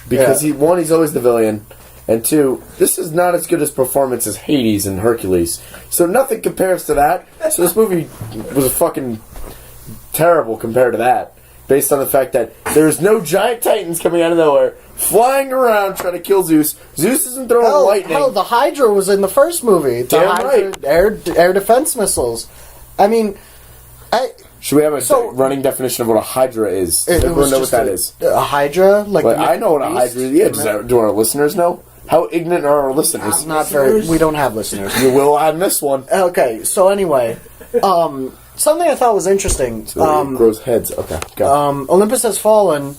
Speaker 3: Because
Speaker 2: Yeah.
Speaker 3: he's always the villain. And two, this is not as good as performance as Hades and Hercules. So nothing compares to that. So this movie was fucking terrible compared to that. Based on the fact that there's no giant titans coming out of nowhere, flying around trying to kill Zeus. Zeus isn't throwing lightning.
Speaker 2: Hell, the Hydra was in the first movie. The
Speaker 3: Damn
Speaker 2: Hydra,
Speaker 3: right.
Speaker 2: air defense missiles. I mean,
Speaker 3: Should we have a
Speaker 2: So-
Speaker 3: running definition of what a Hydra is?
Speaker 2: it
Speaker 3: Everyone
Speaker 2: was
Speaker 3: know what
Speaker 2: just
Speaker 3: that is.
Speaker 2: a Hydra, like
Speaker 3: But
Speaker 2: the
Speaker 3: I know what a
Speaker 2: beast?
Speaker 3: Hydra is. Yeah, do our listeners know? How ignorant are our listeners?
Speaker 2: Not very. We don't have listeners.
Speaker 3: You will on this one.
Speaker 2: Okay, so anyway, something I thought was interesting.
Speaker 3: It grows heads. Okay, go.
Speaker 2: Olympus Has Fallen,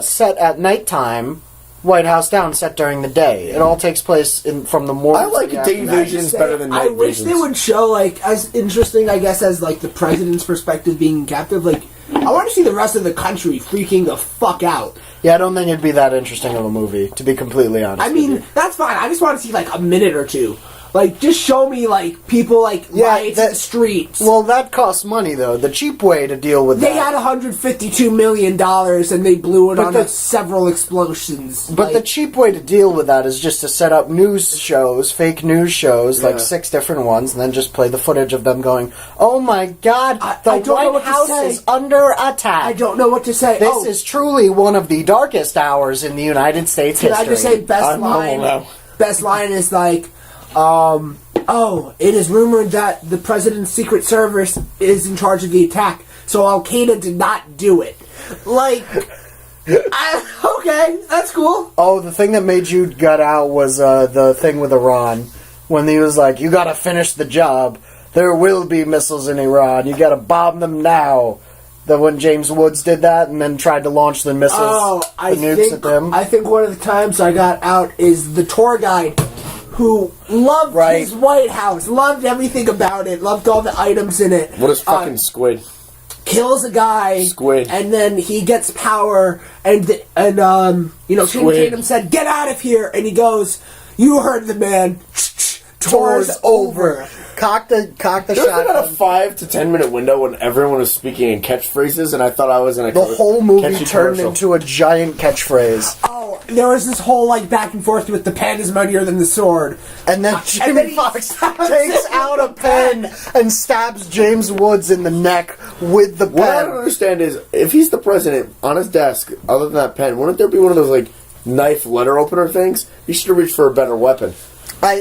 Speaker 2: set at nighttime, White House Down set during the day. It all takes place from the morning.
Speaker 3: I like
Speaker 2: to the
Speaker 3: day
Speaker 2: afternoon.
Speaker 3: visions better than night
Speaker 1: I wish
Speaker 3: visions.
Speaker 1: they would show, like, as interesting, I guess, as, like, the president's perspective being captive. Like, I want to see the rest of the country freaking the fuck out.
Speaker 2: Yeah, I don't think it'd be that interesting of a movie, to be completely honest.
Speaker 1: I mean, that's fine. I just want to see, like, a minute or two. Like, just show me, like, people, like, riots in the streets.
Speaker 2: Well, that costs money, though. The cheap way to deal with
Speaker 1: They
Speaker 2: that...
Speaker 1: had $152 million, and they blew it
Speaker 2: But
Speaker 1: on several explosions.
Speaker 2: But the cheap way to deal with that is just to set up news shows, fake news shows, like 6 different ones, and then just play the footage of them going, "Oh my God,
Speaker 1: I
Speaker 2: the
Speaker 1: don't know
Speaker 2: White
Speaker 1: what to
Speaker 2: House
Speaker 1: say.
Speaker 2: is under attack."
Speaker 1: I don't know what to say.
Speaker 2: This is truly one of the darkest hours in the United States
Speaker 1: Can
Speaker 2: history.
Speaker 1: I just say best
Speaker 3: I'm normal
Speaker 1: line?
Speaker 3: now.
Speaker 1: Best line is like, oh, it is rumored that the president's Secret Service is in charge of the attack, so Al Qaeda did not do it. Like, okay, that's cool.
Speaker 2: Oh, the thing that made you gut out was the thing with Iran. When he was like, "You gotta finish the job. There will be missiles in Iran. You gotta bomb them now." That when James Woods did that and then tried to launch the missiles,
Speaker 1: Oh,
Speaker 2: the nukes at them.
Speaker 1: I think one of the times I got out is the tour guide who loved his White House, loved everything about it, loved all the items in it.
Speaker 3: What is fucking squid?
Speaker 1: Kills a guy,
Speaker 3: Squid.
Speaker 1: and then he gets power, and Channing
Speaker 3: Squid.
Speaker 1: Tatum said, "Get out of here," and he goes, "You heard the man." Tour's over.
Speaker 2: Cock the
Speaker 3: There was about a
Speaker 2: shotgun.
Speaker 3: 5 to 10 minute window when everyone was speaking in catchphrases, and I thought I was in a
Speaker 2: The whole movie
Speaker 3: catchy
Speaker 2: turned
Speaker 3: commercial.
Speaker 2: into a giant catchphrase.
Speaker 1: Oh, there was this whole like back and forth with the pen is mightier than the sword.
Speaker 2: And then
Speaker 1: then
Speaker 2: Jimmy
Speaker 1: he
Speaker 2: Fox
Speaker 1: stabs
Speaker 2: takes
Speaker 1: him
Speaker 2: out
Speaker 1: with
Speaker 2: a pen and stabs James Woods in the neck with the
Speaker 3: What I don't
Speaker 2: pen.
Speaker 3: understand is, if he's the president, on his desk, other than that pen, wouldn't there be one of those, like, knife letter opener things? He should have reached for a better weapon.
Speaker 2: I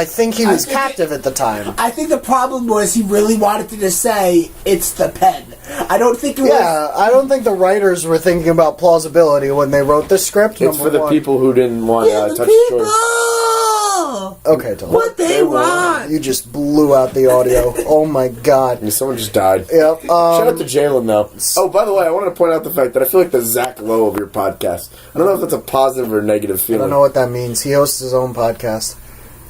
Speaker 2: think he was
Speaker 1: think
Speaker 2: captive at the time.
Speaker 1: I think the problem was he really wanted to just say it's the pen. I don't think it was.
Speaker 2: Yeah, I don't think the writers were thinking about plausibility when they wrote the script.
Speaker 3: It's for the
Speaker 2: one.
Speaker 3: people who didn't want
Speaker 1: Yeah,
Speaker 3: to
Speaker 1: the
Speaker 3: touch the
Speaker 1: people.
Speaker 3: sword.
Speaker 2: Okay, Tom.
Speaker 1: What they want.
Speaker 2: You just blew out the audio. Oh my god.
Speaker 3: I mean, someone just died.
Speaker 2: Yep.
Speaker 3: Shout out to Jalen, though. Oh, by the way, I wanted to point out the fact that I feel like the Zach Lowe of your podcast. I don't know if that's a positive or negative
Speaker 2: I
Speaker 3: feeling.
Speaker 2: don't know what that means. He hosts his own podcast.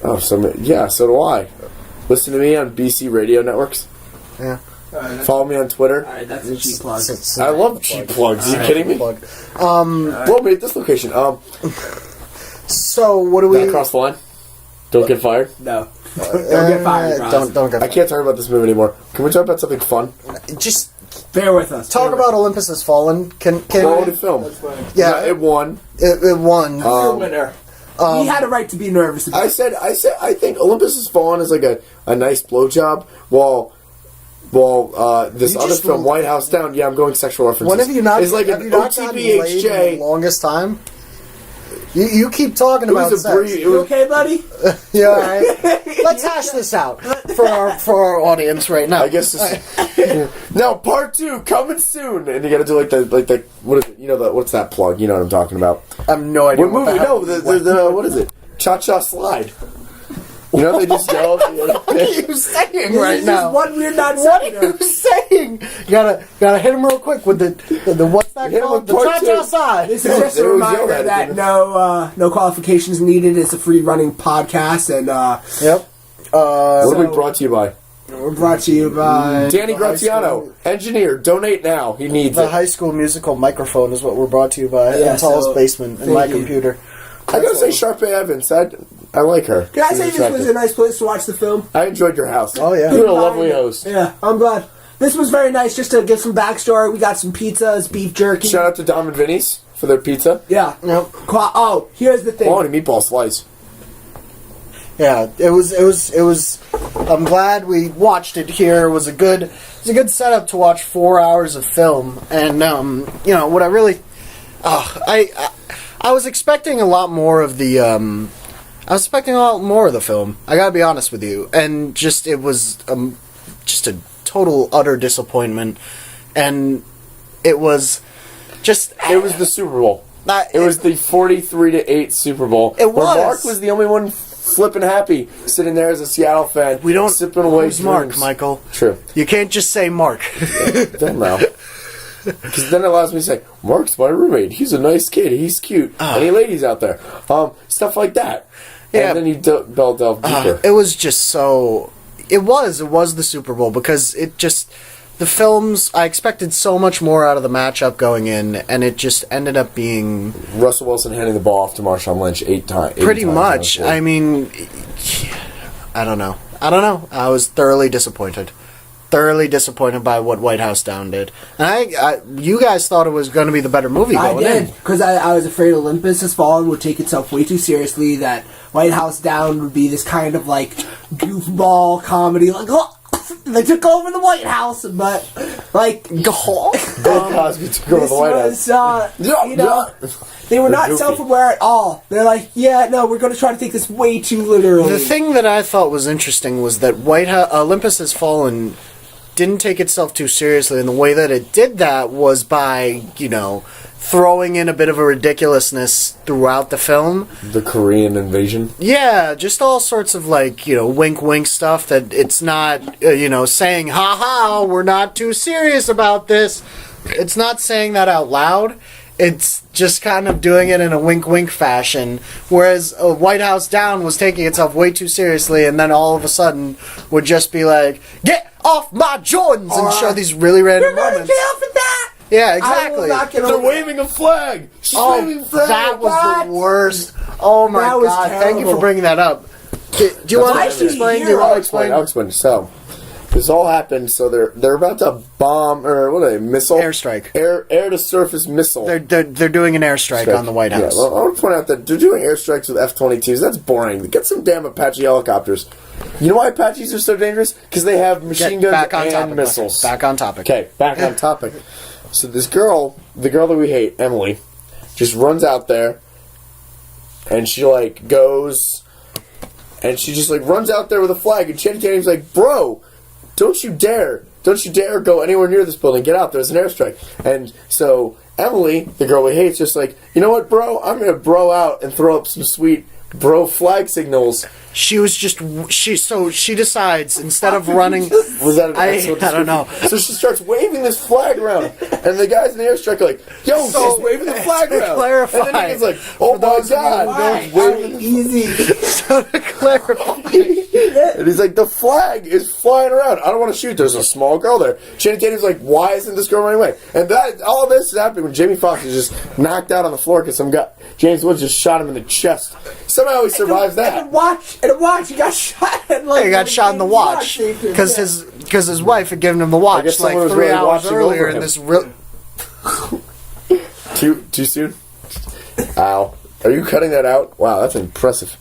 Speaker 3: Oh, so do I. Listen to me on BC radio networks.
Speaker 2: Yeah.
Speaker 3: Follow me on Twitter.
Speaker 1: Alright, that's a cheap plug.
Speaker 3: I love cheap plugs. Are you kidding me?
Speaker 2: Plug.
Speaker 3: Well, mate, this location.
Speaker 2: So what do we?
Speaker 3: Did I cross the line? Don't get fired.
Speaker 1: No. Don't get fired, Ross.
Speaker 2: Don't get
Speaker 3: I
Speaker 2: fired.
Speaker 3: can't talk about this movie anymore. Can we talk about something fun?
Speaker 2: Just
Speaker 1: Bear with us.
Speaker 2: talk
Speaker 1: Bear
Speaker 2: about Olympus Has Fallen. Can
Speaker 3: Quality film.
Speaker 2: yeah,
Speaker 3: It won.
Speaker 2: it won.
Speaker 1: with us. You're a winner. He had a right to be nervous about it.
Speaker 3: I think Olympus Has Fallen is like a nice blowjob, while this
Speaker 2: You
Speaker 3: other
Speaker 2: just
Speaker 3: film,
Speaker 2: will-
Speaker 3: White House Down, yeah, I'm going sexual references.
Speaker 2: When have you not?
Speaker 3: It's like
Speaker 2: have
Speaker 3: an
Speaker 2: you not gotten laid in the
Speaker 3: OTBHJ.
Speaker 2: longest time? You keep talking
Speaker 3: It
Speaker 2: about
Speaker 3: was a
Speaker 2: sex.
Speaker 3: brief.
Speaker 1: You okay, buddy?
Speaker 2: Yeah, all right. Let's hash this out for our audience right now.
Speaker 3: I guess this now part 2 coming soon, and you got to do like the what is it? You know what's that plug? You know what I'm talking about.
Speaker 2: I have no idea.
Speaker 3: What
Speaker 2: what
Speaker 3: movie?
Speaker 2: the hell-
Speaker 3: The what is it? Cha Cha Slide. You know they just yell.
Speaker 2: What are you saying
Speaker 1: This
Speaker 2: right
Speaker 1: is
Speaker 2: now?
Speaker 1: just one weird non
Speaker 2: What are
Speaker 1: sequitur.
Speaker 2: you saying? You gotta hit him real quick with the what's that
Speaker 3: Hit him
Speaker 2: called?
Speaker 3: with
Speaker 2: The
Speaker 3: part
Speaker 2: cha-cha
Speaker 3: two.
Speaker 2: side.
Speaker 1: This is just
Speaker 3: They
Speaker 1: a
Speaker 3: always yell
Speaker 1: reminder
Speaker 3: at it,
Speaker 1: that
Speaker 3: didn't
Speaker 1: no qualifications needed. It's a free running podcast, and
Speaker 2: Yep.
Speaker 3: What are we
Speaker 1: So-
Speaker 3: brought to you by?
Speaker 1: we're brought to you by
Speaker 3: Danny Graziano, engineer. Donate now. He needs
Speaker 2: The
Speaker 3: it.
Speaker 2: High School Musical microphone is what we're brought to you by.
Speaker 1: Yeah,
Speaker 2: in Tall's
Speaker 1: so,
Speaker 2: basement in
Speaker 1: thank
Speaker 2: my
Speaker 1: you.
Speaker 2: computer.
Speaker 3: I gotta say, Sharpay Evans. I like her.
Speaker 1: Can I
Speaker 3: She's
Speaker 1: say this
Speaker 3: attractive.
Speaker 1: was a nice place to watch the film?
Speaker 3: I enjoyed your house.
Speaker 2: Oh, yeah.
Speaker 3: You're a lovely host.
Speaker 1: Yeah, I'm glad. This was very nice. Just to give some backstory, we got some pizzas, beef jerky.
Speaker 3: Shout out to Dom and Vinny's for their pizza.
Speaker 1: Yeah.
Speaker 2: Yep.
Speaker 1: Oh, here's the thing.
Speaker 3: Oh, and a meatball slice.
Speaker 2: Yeah, it was. I'm glad we watched it here. It was a good setup to watch 4 hours of film, and what I really, I was expecting a lot more of the. I was expecting a lot more of the film. I gotta be honest with you, and it was just a total utter disappointment, and it was just.
Speaker 3: It was the Super Bowl. It was the 43-8 Super Bowl.
Speaker 2: It
Speaker 3: Where
Speaker 2: was.
Speaker 3: Mark was the only one flipping happy, sitting there as a Seattle fan.
Speaker 2: We don't
Speaker 3: sipping away
Speaker 2: Who's Mark,
Speaker 3: dreams.
Speaker 2: Michael.
Speaker 3: True.
Speaker 2: You can't just say Mark.
Speaker 3: Damn, Ralph. Because then it allows me to say, Mark's my roommate. He's a nice kid. He's cute. Any ladies out there? Stuff like that.
Speaker 2: Yeah.
Speaker 3: And then you delve deeper.
Speaker 2: It was just so... It was the Super Bowl because it just... The films, I expected so much more out of the matchup going in, and it just ended up being...
Speaker 3: Russell Wilson handing the ball off to Marshawn Lynch 8 times.
Speaker 2: Pretty much. I mean, I don't know. I was thoroughly disappointed. Thoroughly disappointed by what White House Down did. And you guys thought it was going to be the better movie going in.
Speaker 1: Because I was afraid Olympus Has Fallen would take itself way too seriously, that White House Down would be this kind of, like, goofball comedy, like, oh, they took over the White House, but, like...
Speaker 3: Bill Cosby took over the White House.
Speaker 1: You know, they were not self-aware at all. They're like, yeah, no, we're going to try to take this way too literally.
Speaker 2: The thing that I thought was interesting was that Olympus Has Fallen didn't take itself too seriously, and the way that it did that was by, throwing in a bit of a ridiculousness throughout the film.
Speaker 3: The Korean invasion?
Speaker 2: Yeah, just all sorts of, wink-wink stuff that it's not, saying, ha-ha, we're not too serious about this. It's not saying that out loud. It's just kind of doing it in a wink-wink fashion, whereas White House Down was taking itself way too seriously, and then all of a sudden would just be like, get off my Jordans, and show these really random moments.
Speaker 1: You're going to jail for that!
Speaker 2: Yeah, exactly.
Speaker 3: They're waving a flag! She's waving a flag!
Speaker 2: That was the worst. Oh my god, thank you for bringing that up. Do you want to explain?
Speaker 3: I'll explain. So, this all happened, so they're about to bomb, or what are they, missile?
Speaker 2: Airstrike.
Speaker 3: Air-to-surface missile.
Speaker 2: They're doing an airstrike on the White House.
Speaker 3: Yeah, well, I want to point out that they're doing airstrikes with F-22s. That's boring. Get some damn Apache helicopters. You know why Apaches are so dangerous? Because they have machine guns and missiles.
Speaker 2: Back on topic.
Speaker 3: Okay, back on topic. So this girl, the girl that we hate, Emily, just runs out there, and she, goes, and she just, runs out there with a flag, and Channing Tatum's like, bro, don't you dare go anywhere near this building, get out, there's an airstrike. And so Emily, the girl we hate, is just like, you know what, bro, I'm going to bro out and throw up some sweet bro flag signals.
Speaker 2: She was just she decides instead of running.
Speaker 3: Was that an
Speaker 2: I don't know.
Speaker 3: So she starts waving this flag around, and the guys in the airstrike are like, "Yo, she's waving the flag around."
Speaker 2: Clarify.
Speaker 3: And then he's like, "Oh my god, waving
Speaker 1: easy."
Speaker 2: So to clarify,
Speaker 3: and he's like, "The flag is flying around. I don't want to shoot. There's a small girl there." Channing Tatum's like, "Why isn't this girl running away?" And all this is happening when Jamie Foxx is just knocked out on the floor because some guy, James Woods, just shot him in the chest. Somehow he survives that.
Speaker 1: And watch, he got shot.
Speaker 2: He got shot in the watch because his wife had given him the watch 3
Speaker 3: really
Speaker 2: hours earlier in this.
Speaker 3: Too soon. Ow! Are you cutting that out? Wow, that's impressive.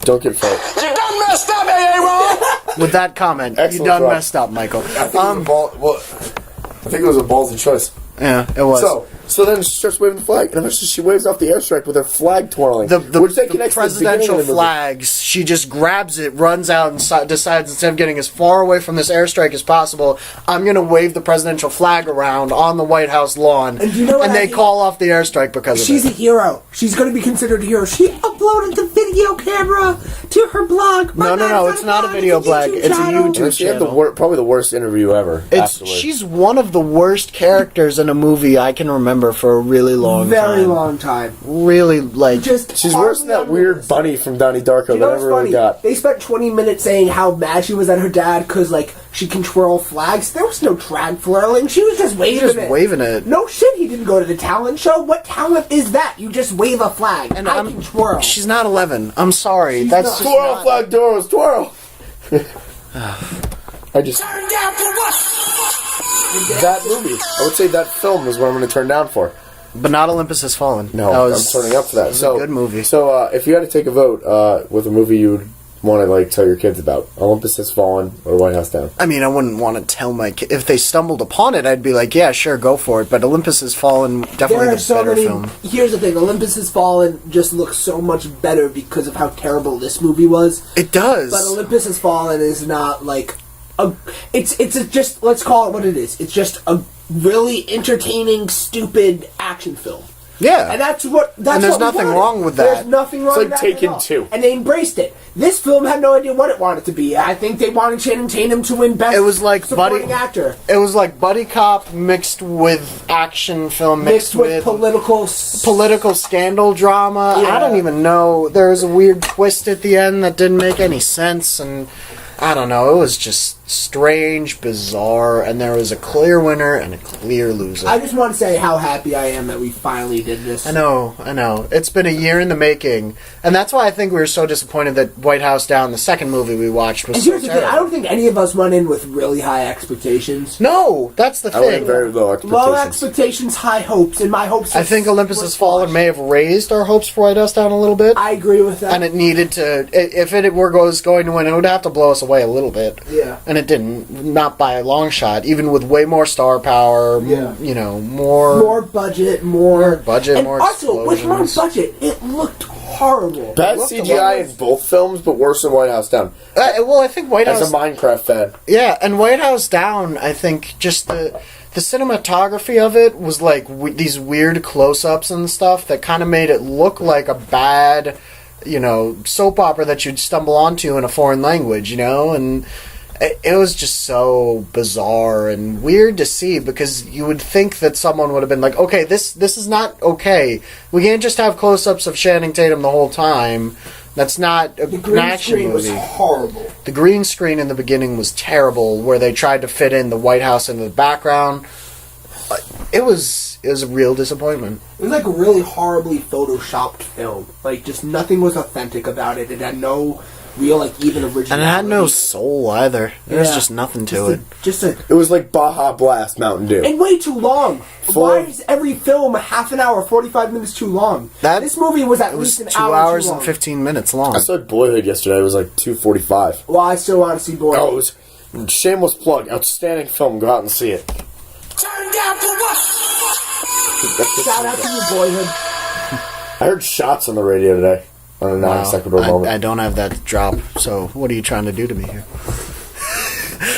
Speaker 3: Don't get fired.
Speaker 4: You done messed up, A-Ron!
Speaker 2: With that comment,
Speaker 3: Excellent
Speaker 2: you done
Speaker 3: job.
Speaker 2: messed up, Michael.
Speaker 3: I think it was a ballsy choice.
Speaker 2: Yeah, it was.
Speaker 3: So then she starts waving the flag, and eventually she waves off the airstrike with her flag twirling. Which they connect to the
Speaker 2: presidential
Speaker 3: beginning of the movie.
Speaker 2: flags, she just grabs it, runs out, and decides instead of getting as far away from this airstrike as possible, I'm going to wave the presidential flag around on the White House lawn.
Speaker 1: And you know what
Speaker 2: they call off the airstrike because of it.
Speaker 1: She's a hero. She's going to be considered a hero. She uploaded the video camera to her blog.
Speaker 2: No, it's not a video blog. It's a YouTube
Speaker 3: She had
Speaker 2: channel.
Speaker 3: probably the worst interview ever.
Speaker 2: She's one of the worst characters in a movie I can remember for a really long time.
Speaker 1: Very long time.
Speaker 2: Really,
Speaker 3: She's worse than that weird bunny from Donnie Darko that I never really got.
Speaker 1: They spent 20 minutes saying how mad she was at her dad because, she can twirl flags. There was no drag flirling. She was just waving it. No shit, he didn't go to the talent show. What talent is that? You just wave a flag. And I can twirl.
Speaker 2: She's not 11. I'm sorry.
Speaker 1: She's
Speaker 2: That's
Speaker 1: not.
Speaker 2: just
Speaker 3: Twirl,
Speaker 2: not...
Speaker 3: flag doors, twirl! I just...
Speaker 4: Turn down for what?
Speaker 3: That movie. I would say that film is what I'm going to turn down for.
Speaker 2: But not Olympus Has Fallen.
Speaker 3: No, I'm turning up for that.
Speaker 2: So, a good movie.
Speaker 3: So, if you had to take a vote with a movie you would want to tell your kids about, Olympus Has Fallen or White House Down?
Speaker 2: I mean, I wouldn't want to tell my kids. If they stumbled upon it, I'd be like, yeah, sure, go for it. But Olympus Has Fallen, definitely the better film.
Speaker 1: Here's the thing, Olympus Has Fallen just looks so much better because of how terrible this movie was.
Speaker 2: It does.
Speaker 1: But Olympus Has Fallen is not let's call it what it is. It's just a really entertaining, stupid action film.
Speaker 2: Yeah.
Speaker 1: And that's what
Speaker 2: there's
Speaker 1: what we
Speaker 2: nothing
Speaker 1: wanted.
Speaker 2: wrong with
Speaker 1: There's
Speaker 2: that.
Speaker 1: nothing wrong
Speaker 3: It's
Speaker 1: with
Speaker 3: like
Speaker 1: that at
Speaker 3: Taken
Speaker 1: all.
Speaker 3: 2.
Speaker 1: And they embraced it. This film had no idea what it wanted to be. I think they wanted Channing Tatum to win Best
Speaker 2: It was like
Speaker 1: Supporting Actor.
Speaker 2: It was like buddy cop mixed with action film
Speaker 1: Mixed with political
Speaker 2: scandal drama.
Speaker 1: Yeah.
Speaker 2: I don't even know. There was a weird twist at the end that didn't make any sense, and I don't know. It was just strange, bizarre, and there was a clear winner and a clear loser.
Speaker 1: I just want to say how happy I am that we finally did this.
Speaker 2: I know. It's been a year in the making, and that's why I think we were so disappointed that White House Down, the second movie we watched, was
Speaker 1: And
Speaker 2: so
Speaker 1: here's the thing,
Speaker 2: terrible.
Speaker 1: I don't think any of us went in with really high expectations.
Speaker 2: No, that's the
Speaker 3: I went
Speaker 2: thing.
Speaker 3: very low expectations.
Speaker 1: Low expectations, high hopes, and my hopes
Speaker 2: I think Olympus Has Fallen may have raised our hopes for White House Down a little bit.
Speaker 1: I agree with that.
Speaker 2: And it needed to, if it were going to win, it would have to blow us away a little bit.
Speaker 1: Yeah.
Speaker 2: And it didn't, not by a long shot, even with way more star power,
Speaker 1: Yeah.
Speaker 2: more
Speaker 1: budget, more
Speaker 2: budget,
Speaker 1: and
Speaker 2: more
Speaker 1: also with more
Speaker 2: explosions.
Speaker 1: budget, it looked horrible.
Speaker 3: Bad
Speaker 1: It looked
Speaker 3: CGI in both films, but worse than White House Down.
Speaker 2: Well, I think White
Speaker 3: As
Speaker 2: House...
Speaker 3: a Minecraft fan.
Speaker 2: Yeah, and White House Down, I think just the cinematography of it was like these weird close-ups and stuff that kind of made it look like a bad, soap opera that you'd stumble onto in a foreign language, and it was just so bizarre and weird to see because you would think that someone would have been like, okay, this is not okay. We can't just have close-ups of Channing Tatum the whole time. That's not
Speaker 1: The
Speaker 2: an
Speaker 1: green
Speaker 2: action
Speaker 1: screen was
Speaker 2: movie.
Speaker 1: horrible.
Speaker 2: The green screen in the beginning was terrible, where they tried to fit in the White House into the background. It was a real disappointment.
Speaker 1: It was like a really horribly photoshopped film. Like, just nothing was authentic about it. It had no real, even originality.
Speaker 2: And it had no soul either. There was just nothing to it.
Speaker 3: It was like Baja Blast Mountain Dew.
Speaker 1: And way too long.
Speaker 3: Full
Speaker 1: Why
Speaker 3: of-
Speaker 1: is every film a half an hour, 45 minutes too long? This movie was at
Speaker 2: It was
Speaker 1: least an
Speaker 2: 2
Speaker 1: hour
Speaker 2: hours
Speaker 1: too
Speaker 2: and
Speaker 1: long.
Speaker 2: 15 minutes long.
Speaker 3: I saw Boyhood yesterday. It was like 2:45.
Speaker 1: Well, I still want to see Boy.
Speaker 3: Oh, it was shameless plug. Outstanding film. Go out and see it.
Speaker 4: Turn down for what?
Speaker 1: Shout out to you, Boyhood.
Speaker 3: I heard shots on the radio today. On a non-sequitur moment.
Speaker 2: I don't have that drop, so what are you trying to do to me here?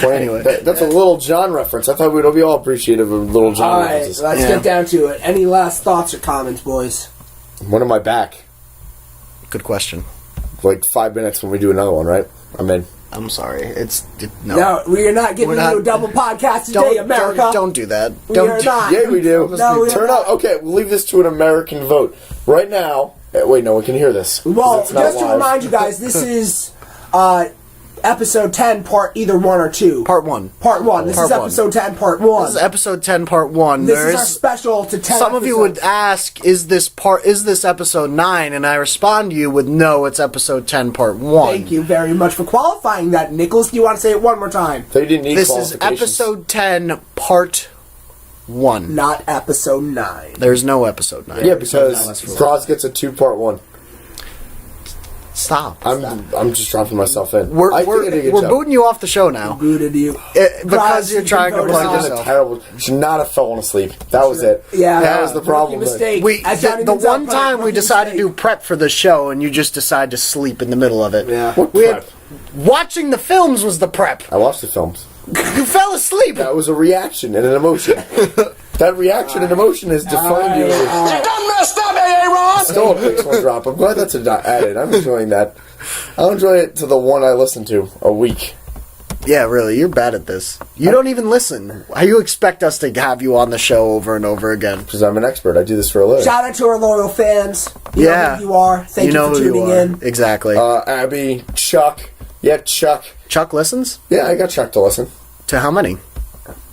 Speaker 3: Anyway, that's a Little John reference. I thought we'd be all appreciative of Little John
Speaker 1: All right,
Speaker 3: references.
Speaker 1: let's get down to it. Any last thoughts or comments, boys?
Speaker 3: When am I back?
Speaker 2: Good question.
Speaker 3: Like 5 minutes when we do another one, right? I'm in.
Speaker 2: I'm sorry. No.
Speaker 1: No, we are not giving
Speaker 2: We're not-
Speaker 1: you a double podcast today, America.
Speaker 2: Don't do that.
Speaker 1: We
Speaker 2: Don't
Speaker 1: are
Speaker 2: do-
Speaker 1: not.
Speaker 3: Yeah, we do.
Speaker 1: No, we are
Speaker 3: Turn
Speaker 1: not.
Speaker 3: up. Okay, we'll leave this to an American vote. Right now. Wait, no one can hear this. 'cause
Speaker 1: Well,
Speaker 3: it's not
Speaker 1: just to
Speaker 3: live.
Speaker 1: remind you guys, this is episode 10, part either 1 or 2.
Speaker 2: Part 1.
Speaker 1: Part 1. This
Speaker 2: Part
Speaker 1: is episode 10, part 1.
Speaker 2: This is episode 10, part 1.
Speaker 1: This is our special to 10
Speaker 2: Some of you would
Speaker 1: episodes.
Speaker 2: ask, is this episode 9? And I respond to you with, no, it's episode 10, part 1.
Speaker 1: Thank you very much for qualifying that, Nicholas. Do you want to say it one more time?
Speaker 3: They didn't need
Speaker 2: This is
Speaker 3: qualifications.
Speaker 2: episode 10, part 1.
Speaker 1: Not episode 9.
Speaker 2: There's no episode 9.
Speaker 3: Yeah, because Cross gets a 2-part 1.
Speaker 2: Stop.
Speaker 3: I'm just dropping myself in.
Speaker 2: We're
Speaker 3: I think I did a good
Speaker 2: we're
Speaker 3: job.
Speaker 2: booting you off the show now.
Speaker 1: Booted you.
Speaker 2: Because
Speaker 1: Cross,
Speaker 2: you're
Speaker 1: you
Speaker 2: trying
Speaker 1: can
Speaker 2: to
Speaker 1: vote us
Speaker 2: plug
Speaker 1: off.
Speaker 3: I did a
Speaker 2: yourself.
Speaker 3: terrible. Should not have fallen asleep. That was it.
Speaker 1: Yeah.
Speaker 3: That was the problem.
Speaker 1: Rookie mistake.
Speaker 2: The
Speaker 1: Johnny
Speaker 2: one
Speaker 1: Manziel
Speaker 2: time we
Speaker 1: rookie
Speaker 2: decided to do
Speaker 1: mistake.
Speaker 2: prep for the show and you just decided to sleep in the middle of it.
Speaker 1: Yeah.
Speaker 3: What
Speaker 2: We
Speaker 3: prep?
Speaker 2: watching the films was the prep.
Speaker 3: I watched the films.
Speaker 2: You fell asleep.
Speaker 3: That was a reaction and an emotion. That reaction and emotion has defined you.
Speaker 4: You done messed up, Aaron!
Speaker 3: Still a pixel drop. I'm glad that's added. I'm enjoying that. I'll enjoy it to the one I listen to a week.
Speaker 2: Yeah, really, you're bad at this. You don't even listen. How you expect us to have you on the show over and over again?
Speaker 3: Because I'm an expert. I do this for a living.
Speaker 1: Shout out to our loyal fans. You know
Speaker 2: Yeah.
Speaker 1: who you are. Thank you,
Speaker 2: know
Speaker 1: for
Speaker 2: who
Speaker 1: tuning
Speaker 2: you are.
Speaker 1: in.
Speaker 2: Exactly.
Speaker 3: Abby, Chuck. Yeah, Chuck.
Speaker 2: Chuck listens?
Speaker 3: Yeah, I got Chuck to listen.
Speaker 2: To how many?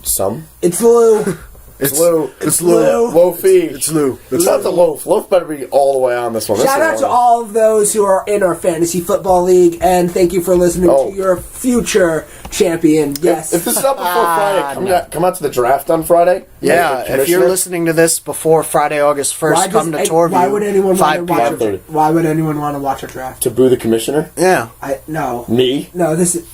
Speaker 3: Some.
Speaker 1: It's Lou.
Speaker 3: It's Lou.
Speaker 2: It's
Speaker 1: Lou.
Speaker 3: Loafy.
Speaker 2: It's Lou.
Speaker 3: It's not the loaf. Loaf better be all the way on this one.
Speaker 1: Shout out to all of those who are in our fantasy football league, and thank you for listening
Speaker 3: Oh.
Speaker 1: to your future champion. Yes.
Speaker 3: If this is up before Friday, come out to the draft on Friday.
Speaker 2: Yeah,
Speaker 3: Make a
Speaker 2: if you're
Speaker 3: commissioner.
Speaker 2: listening to this before Friday, August 1st, come to Torview.
Speaker 1: Why would anyone want
Speaker 2: 5
Speaker 1: to watch?
Speaker 2: p.m.
Speaker 1: A, why would anyone want to watch a draft?
Speaker 3: To boo the commissioner?
Speaker 2: Yeah.
Speaker 1: No.
Speaker 3: Me?
Speaker 1: No, this is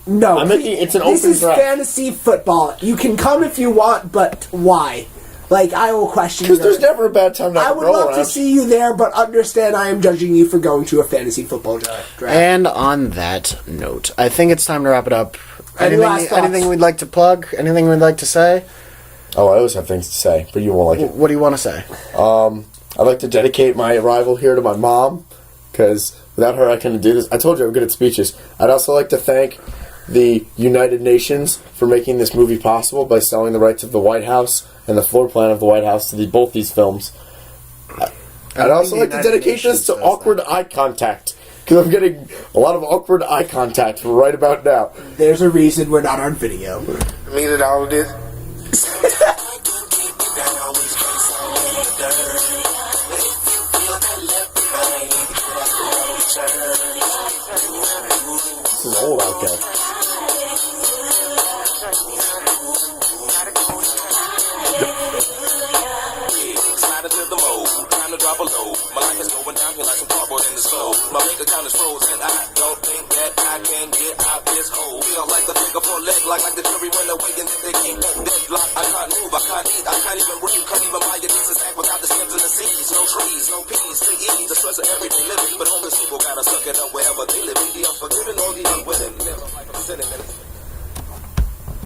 Speaker 1: no.
Speaker 3: I'm making- it's an
Speaker 1: This
Speaker 3: open
Speaker 1: is
Speaker 3: draft.
Speaker 1: fantasy football. You can come if you want, but why? Like, I will question you.
Speaker 3: Because there's never a bad time to
Speaker 1: I
Speaker 3: have a
Speaker 1: would
Speaker 3: girl
Speaker 1: love
Speaker 3: around.
Speaker 1: to see you there, but understand I am judging you for going to a fantasy football draft.
Speaker 2: And on that note, I think it's time to wrap it up.
Speaker 1: Any last thoughts?
Speaker 2: Anything we'd like to plug? Anything we'd like to say?
Speaker 3: Oh, I always have things to say, but you won't like it.
Speaker 2: What do you want to say?
Speaker 3: I'd like to dedicate my arrival here to my mom, because without her I couldn't do this. I told you I'm good at speeches. I'd also like to thank the United Nations for making this movie possible by selling the rights of the White House and the floor plan of the White House to both these films. I'd also like to dedicate this to awkward eye contact, because I'm getting a lot of awkward eye contact right about now.
Speaker 1: There's a reason we're not on video.
Speaker 4: I mean that all of this.
Speaker 3: This is old out there.
Speaker 5: Drop a load. My life is going down here like some cardboard in the stove. My bank account is frozen. I don't think that I can get out this hole. Feel like the finger for leg, like the jury went away and then they keep that deadlock. I can't move, I can't eat, I can't even breathe. Can't even buy a decent snack without the stems and the seeds. No trees, no peas to eat. The stress of everyday living.